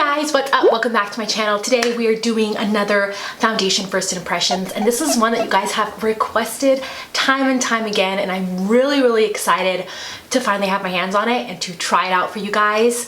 Guys, what's up? Welcome back to my channel. Today we are doing another foundation first impressions, and this is one that you guys have requested time and time again, and I'm really excited to finally have my hands on it and to try it out for you guys.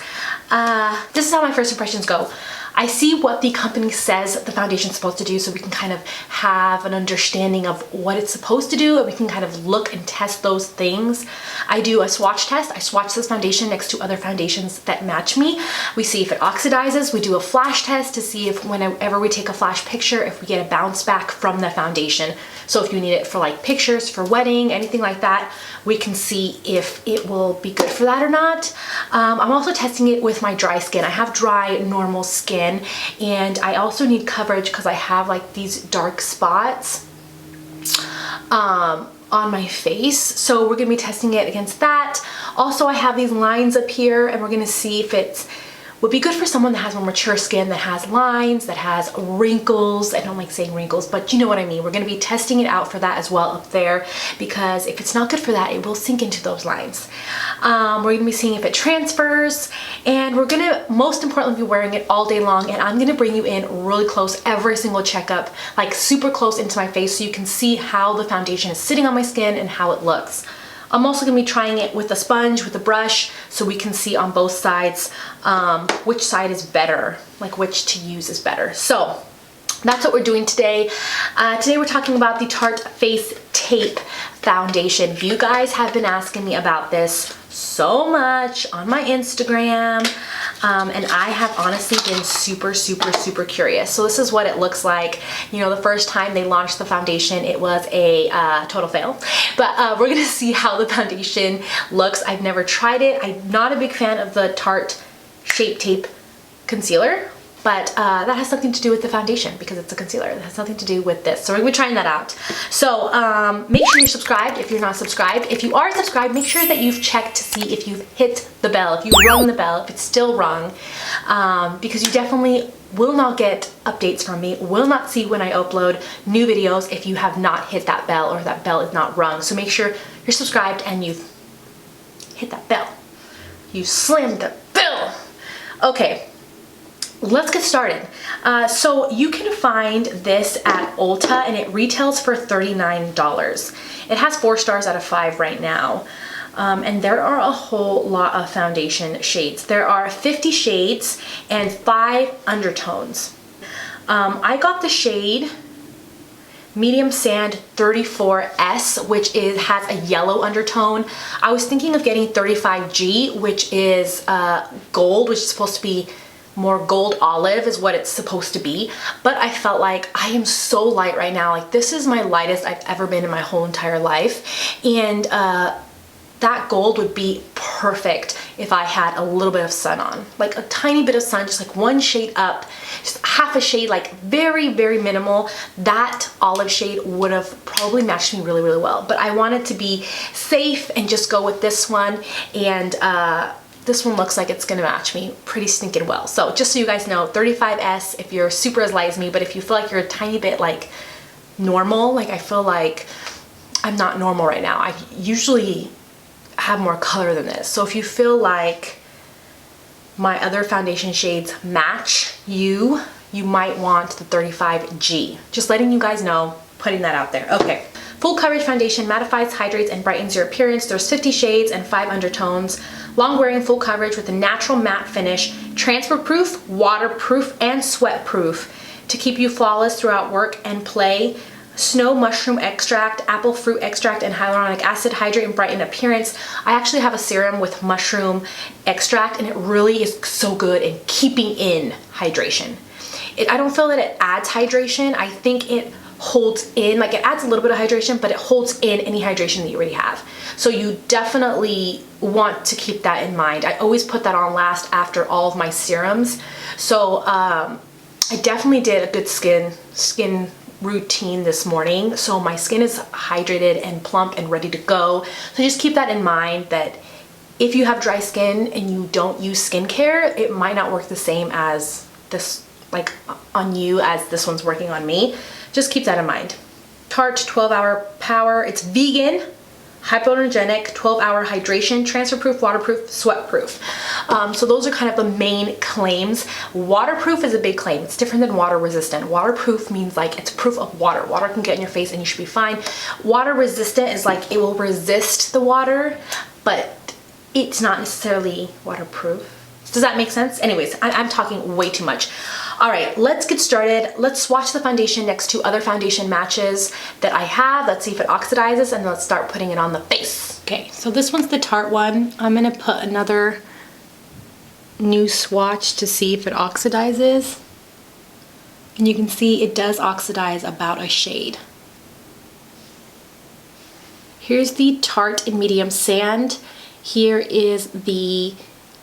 This is how my first impressions go. I see what the company says the foundation is supposed to do so we can kind of have an understanding of what it's supposed to do, and we can kind of look and test those things. I do a swatch test. I swatch this foundation next to other foundations that match me. We see if it oxidizes. We do a flash test to see if whenever we take a flash picture, if we get a bounce back from the foundation. So if you need it for like pictures, for wedding, anything like that, we can see if it will be good for that or not. I'm also testing it with my dry skin. I have dry, normal skin, and I also need coverage because I have like these dark spots on my face. So we're gonna be testing it against that. Also, I have these lines up here, and we're gonna see if it would be good for someone that has more mature skin, that has lines, that has wrinkles. I don't like saying wrinkles, but you know what I mean. We're gonna be testing it out for that as well up there, because if it's not good for that, it will sink into those lines. We're gonna be seeing if it transfers, and we're gonna most importantly be wearing it all day long, and I'm gonna bring you in really close every single checkup, like super close into my face, so you can see how the foundation is sitting on my skin and how it looks. I'm also gonna be trying it with a sponge, with a brush, so we can see on both sides which side is better, like which to use is better. So that's what we're doing today. Today we're talking about the Tarte Face Tape Foundation. You guys have been asking me about this so much on my Instagram, and I have honestly been super curious. So this is what it looks like. You know, the first time they launched the foundation, it was a total fail, but we're gonna see how the foundation looks. I've never tried it. I'm not a big fan of the Tarte Shape Tape Concealer, but that has something to do with the foundation because it's a concealer. It has nothing to do with this. So we're gonna be trying that out. So make sure you're subscribed if you're not subscribed. If you are subscribed, make sure that you've checked to see if you've hit the bell, if you rung the bell, if it's still rung, because you definitely will not get updates from me, will not see when I upload new videos if you have not hit that bell or that bell is not rung. So make sure you're subscribed and you've hit that bell. You slammed the bell. Okay. Let's get started. So you can find this at Ulta, and it retails for $39. It has 4 stars out of 5 right now. And there are a whole lot of foundation shades. There are 50 shades and 5 undertones. I got the shade Medium Sand 34S, which has a yellow undertone. I was thinking of getting 35G, which is gold, which is supposed to be more gold olive is what it's supposed to be, but I felt like I am so light right now. Like, this is my lightest I've ever been in my whole entire life, and that gold would be perfect if I had a little bit of sun on, like a tiny bit of sun, just like one shade up, just half a shade, like very minimal. That olive shade would have probably matched me really well, but I wanted to be safe and just go with this one, and this one looks like it's gonna match me pretty stinking well. So just so you guys know, 35S if you're super as light as me, but if you feel like you're a tiny bit like normal, like I feel like I'm not normal right now. I usually have more color than this. So if you feel like my other foundation shades match you, you might want the 35G. Just letting you guys know, putting that out there. Okay. Full coverage foundation mattifies, hydrates, and brightens your appearance. There's 50 shades and 5 undertones. Long wearing full coverage with a natural matte finish, transfer proof, waterproof, and sweat proof to keep you flawless throughout work and play. Snow mushroom extract, apple fruit extract, and hyaluronic acid hydrate and brighten appearance. I actually have a serum with mushroom extract, and it really is so good in keeping in hydration. I don't feel that it adds hydration. I think it holds in, like it adds a little bit of hydration, but it holds in any hydration that you already have. So you definitely want to keep that in mind. I always put that on last after all of my serums. So I definitely did a good skin routine this morning. So my skin is hydrated and plump and ready to go. So just keep that in mind, that if you have dry skin and you don't use skincare, it might not work the same as this, like on you, as this one's working on me. Just keep that in mind. Tarte 12-hour power. It's vegan, hypoallergenic, 12-hour hydration, transfer-proof, waterproof, sweat-proof. So those are kind of the main claims. Waterproof is a big claim. It's different than water-resistant. Waterproof means like it's proof of water. Water can get in your face and you should be fine. Water-resistant is like it will resist the water, but it's not necessarily waterproof. Does that make sense? Anyways, I'm talking way too much. All right, let's get started. Let's swatch the foundation next to other foundation matches that I have. Let's see if it oxidizes, and let's start putting it on the face. Okay, so this one's the Tarte one. I'm gonna put another new swatch to see if it oxidizes. And you can see it does oxidize about a shade. Here's the Tarte in medium sand. Here is the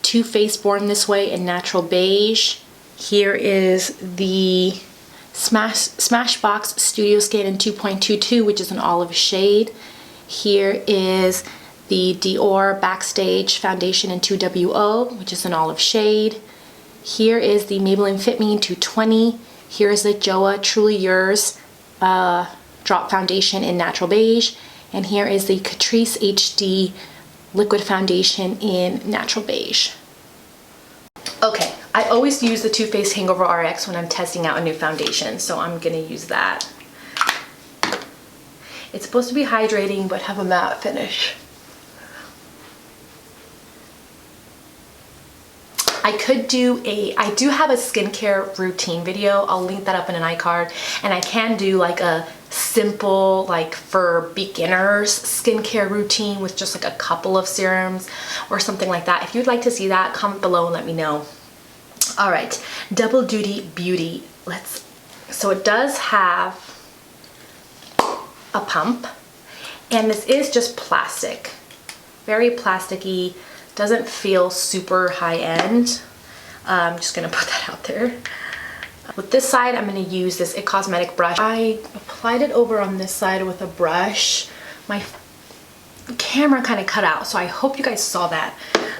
Too Faced Born This Way in natural beige. Here is the Smashbox Studio Skin in 2.22, which is an olive shade. Here is the Dior Backstage Foundation in 2WO, which is an olive shade. Here is the Maybelline Fit Me in 220. Here is the Joa Truly Yours Drop Foundation in natural beige. And here is the Catrice HD Liquid Foundation in natural beige. Okay, I always use the Too Faced Hangover RX when I'm testing out a new foundation, so I'm gonna use that. It's supposed to be hydrating but have a matte finish. I do have a skincare routine video. I'll link that up in an iCard, and I can do like a simple, like for beginners skincare routine with just like a couple of serums or something like that. If you'd like to see that, comment below and let me know. All right, Double Duty Beauty. So it does have a pump, and this is just plastic, very plasticky. Doesn't feel super high-end. I'm just gonna put that out there. With this side, I'm gonna use this It Cosmetic brush. I applied it over on this side with a brush. My camera kind of cut out, so I hope you guys saw that.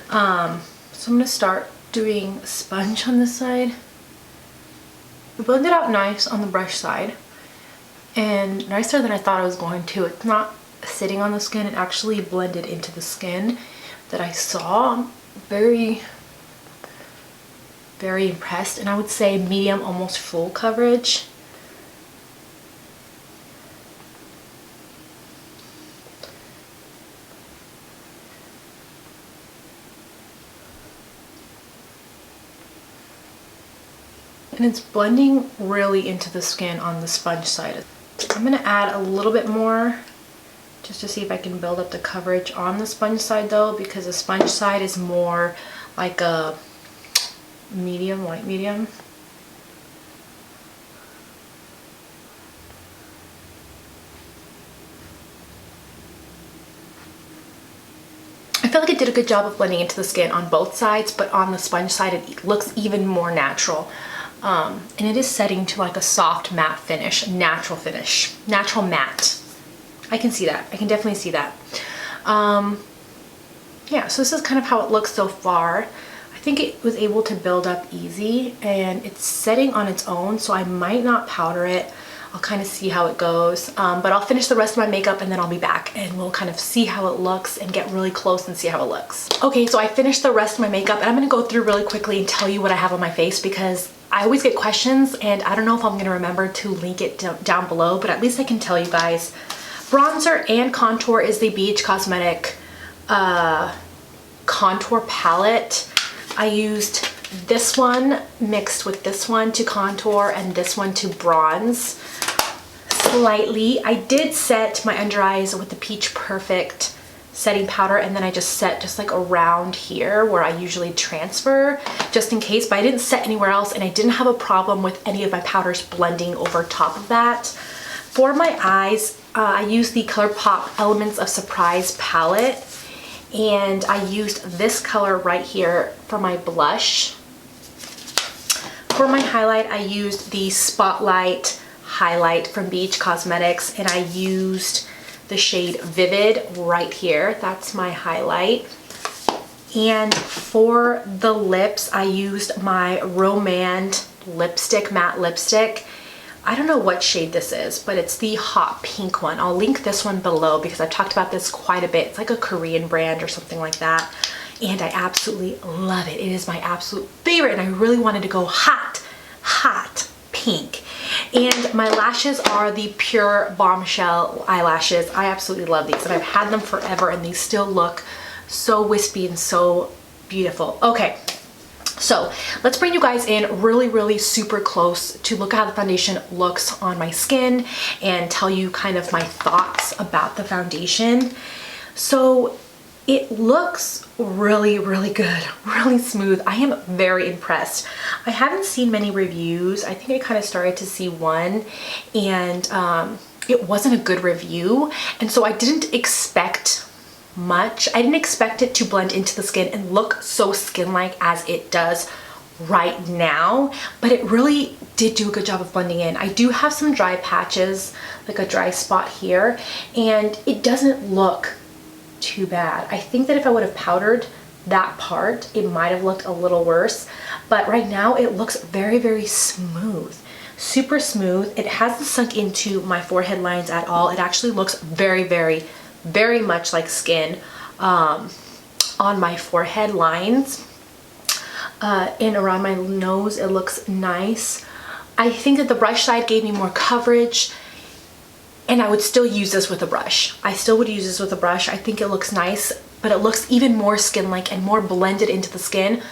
So I'm gonna start doing a sponge on this side. It blended out nice on the brush side, and nicer than I thought it was going to. It's not sitting on the skin, it actually blended into the skin that I saw. Very, very impressed, and I would say medium, almost full coverage. And it's blending really into the skin on the sponge side. I'm gonna add a little bit more just to see if I can build up the coverage on the sponge side though, because the sponge side is more like a medium, light medium. I feel like it did a good job of blending into the skin on both sides, but on the sponge side it looks even more natural. And it is setting to like a soft matte finish, natural matte. I can see that. I can definitely see that. Yeah, so this is kind of how it looks so far. I think it was able to build up easy, and it's setting on its own, so I might not powder it. I'll kind of see how it goes, but I'll finish the rest of my makeup and then I'll be back and we'll kind of see how it looks and get really close and see how it looks. Okay, so I finished the rest of my makeup, and I'm gonna go through really quickly and tell you what I have on my face, because I always get questions and I don't know if I'm gonna remember to link it down below, but at least I can tell you guys. Bronzer and contour is the Beige Cosmetic contour palette. I used this one mixed with this one to contour and this one to bronze slightly. I did set my under eyes with the Peach Perfect setting powder, and then I just set just like around here where I usually transfer just in case, but I didn't set anywhere else, and I didn't have a problem with any of my powders blending over top of that. For my eyes, I used the ColourPop Elements of Surprise palette, and I used this color right here for my blush. For my highlight, I used the Spotlight highlight from Beige Cosmetics, and I used the shade Vivid right here. That's my highlight. And for the lips, I used my Romand lipstick, matte lipstick. I don't know what shade this is, but it's the hot pink one. I'll link this one below because I've talked about this quite a bit. It's like a Korean brand or something like that. And I absolutely love it. It is my absolute favorite. And I really wanted to go hot, hot pink. And my lashes are the Pure Bombshell eyelashes. I absolutely love these. And I've had them forever and they still look so wispy and so beautiful. Okay. So let's bring you guys in really super close to look at how the foundation looks on my skin and tell you kind of my thoughts about the foundation. So it looks really good, really smooth. I am very impressed. I haven't seen many reviews. I think I kind of started to see one and it wasn't a good review. And so I didn't expect much. I didn't expect it to blend into the skin and look so skin-like as it does right now, but it really did do a good job of blending in. I do have some dry patches, like a dry spot here, and it doesn't look too bad. I think that if I would have powdered that part, it might have looked a little worse, but right now it looks very smooth, super smooth. It hasn't sunk into my forehead lines at all. It actually looks very much like skin on my forehead lines, and around my nose it looks nice. I think that the brush side gave me more coverage, and I would still use this with a brush. I still would use this with a brush. I think it looks nice, but it looks even more skin-like and more blended into the skin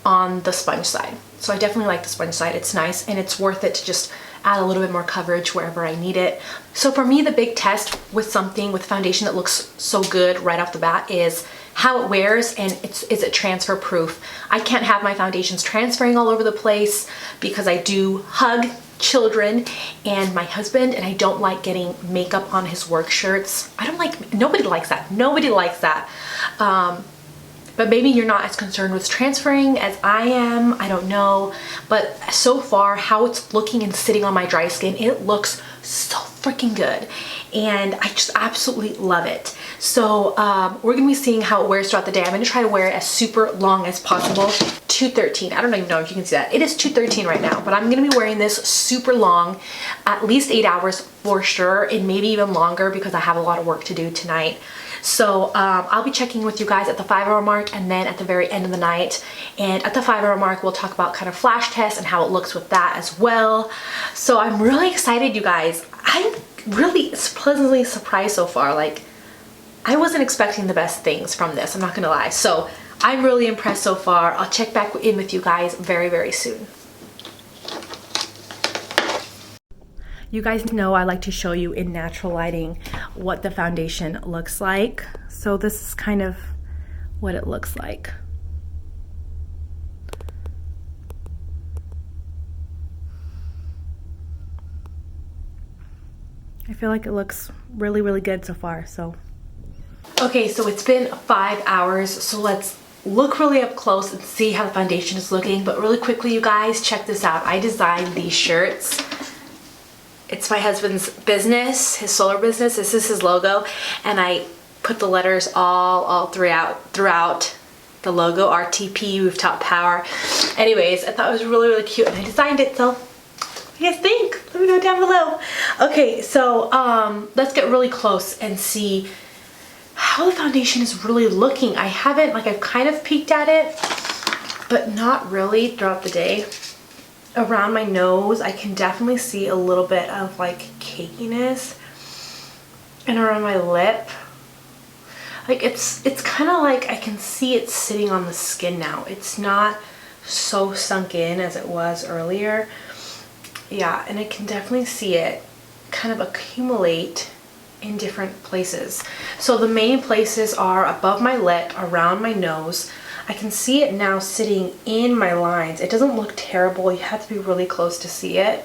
on the sponge side. So I definitely like the sponge side. It's nice and it's worth it to just add a little bit more coverage wherever I need it. So for me, the big test with something with foundation that looks so good right off the bat is how it wears and is it transfer proof. I can't have my foundations transferring all over the place because I do hug children and my husband, and I don't like getting makeup on his work shirts. I don't like, nobody likes that. Nobody likes that. But maybe you're not as concerned with transferring as I am. I don't know. But so far, how it's looking and sitting on my dry skin, it looks so freaking good. And I just absolutely love it. So we're going to be seeing how it wears throughout the day. I'm going to try to wear it as super long as possible. 213. I don't even know if you can see that. It is 213 right now, but I'm going to be wearing this super long, at least 8 hours for sure, and maybe even longer because I have a lot of work to do tonight. So I'll be checking with you guys at the 5-hour mark and then at the very end of the night. And at the 5-hour mark, we'll talk about kind of flash tests and how it looks with that as well. So I'm really excited, you guys. I'm really pleasantly surprised so far. Like, I wasn't expecting the best things from this, I'm not gonna lie. So I'm really impressed so far. I'll check back in with you guys very soon. You guys know I like to show you in natural lighting what the foundation looks like. So this is kind of what it looks like. I feel like it looks really good so far. So okay, so it's been 5 hours, so let's look really up close and see how the foundation is looking. But really quickly, you guys, check this out. I designed these shirts. It's my husband's business, his solar business. This is his logo, and I put the letters all throughout the logo, RTP, rooftop power. Anyways, I thought it was really cute, and I designed it. So what do you guys think? Let me know down below. Okay, so let's get really close and see how the foundation is really looking. I haven't, like, I've kind of peeked at it, but not really throughout the day. Around my nose, I can definitely see a little bit of like cakiness, and around my lip, like it's kind of like I can see it sitting on the skin now. It's not so sunk in as it was earlier. Yeah, and I can definitely see it kind of accumulate in different places. So the main places are above my lip, around my nose. I can see it now sitting in my lines. It doesn't look terrible. You have to be really close to see it.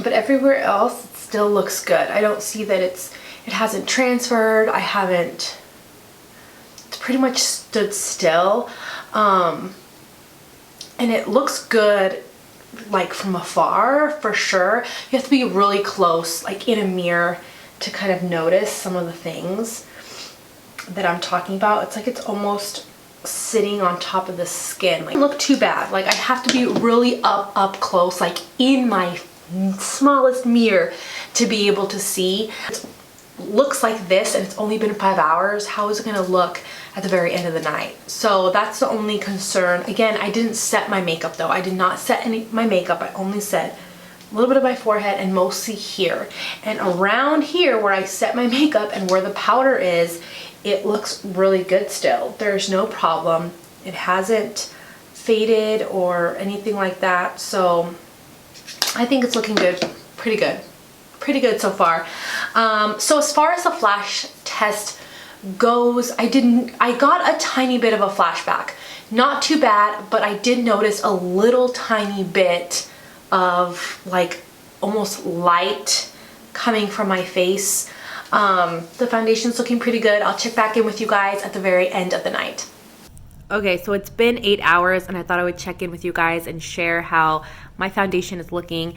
But everywhere else, it still looks good. I don't see that it hasn't transferred. It's pretty much stood still. And it looks good, like from afar, for sure. You have to be really close, like in a mirror, to kind of notice some of the things that I'm talking about. It's like it's almost sitting on top of the skin. Like, it doesn't look too bad. Like, I have to be really up close, like in my smallest mirror to be able to see. It looks like this and it's only been 5 hours. How is it gonna look at the very end of the night? So that's the only concern. Again, I didn't set my makeup though. I did not set my makeup. I only set a little bit of my forehead and mostly here. And around here where I set my makeup and where the powder is, it looks really good still. There's no problem. It hasn't faded or anything like that. So I think it's looking good, pretty good so far. So as far as the flash test goes, I got a tiny bit of a flashback. Not too bad, but I did notice a little tiny bit of like almost light coming from my face. The foundation's looking pretty good. I'll check back in with you guys at the very end of the night. Okay, so it's been 8 hours and I thought I would check in with you guys and share how my foundation is looking.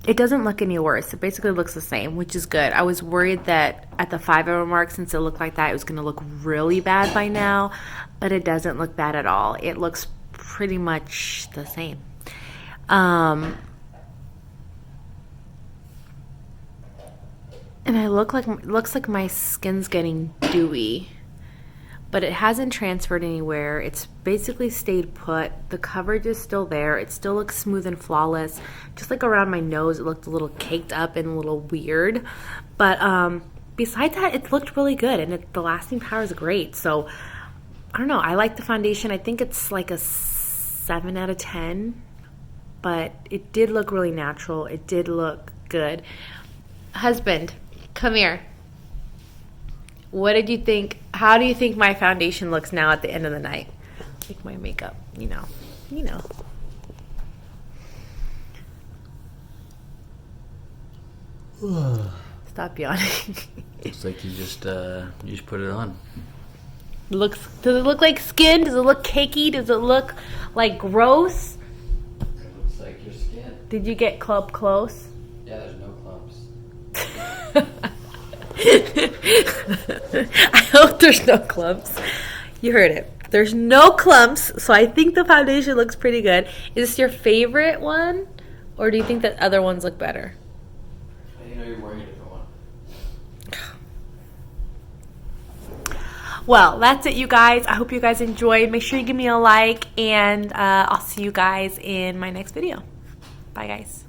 It doesn't look any worse. It basically looks the same, which is good. I was worried that at the 5-hour mark, since it looked like that, it was gonna look really bad by now, but it doesn't look bad at all. It looks pretty much the same. And looks like my skin's getting dewy, but it hasn't transferred anywhere. It's basically stayed put. The coverage is still there. It still looks smooth and flawless. Just like around my nose, it looked a little caked up and a little weird. But besides that, it looked really good, and the lasting power is great. So I don't know. I like the foundation. I think it's like a 7 out of 10, but it did look really natural. It did look good. Husband, come here. What did you think? How do you think my foundation looks now at the end of the night? Like my makeup, you know. Stop yawning. Looks like you just put it on. Does it look like skin? Does it look cakey? Does it look like gross? It looks like your skin. Did you get club close? Yeah, there's no clumps. I hope there's no clumps. You heard it. There's no clumps, so I think the foundation looks pretty good. Is this your favorite one, or do you think that other ones look better? You know you're wearing a different one. Well, that's it, you guys. I hope you guys enjoyed. Make sure you give me a like, and I'll see you guys in my next video. Bye, guys.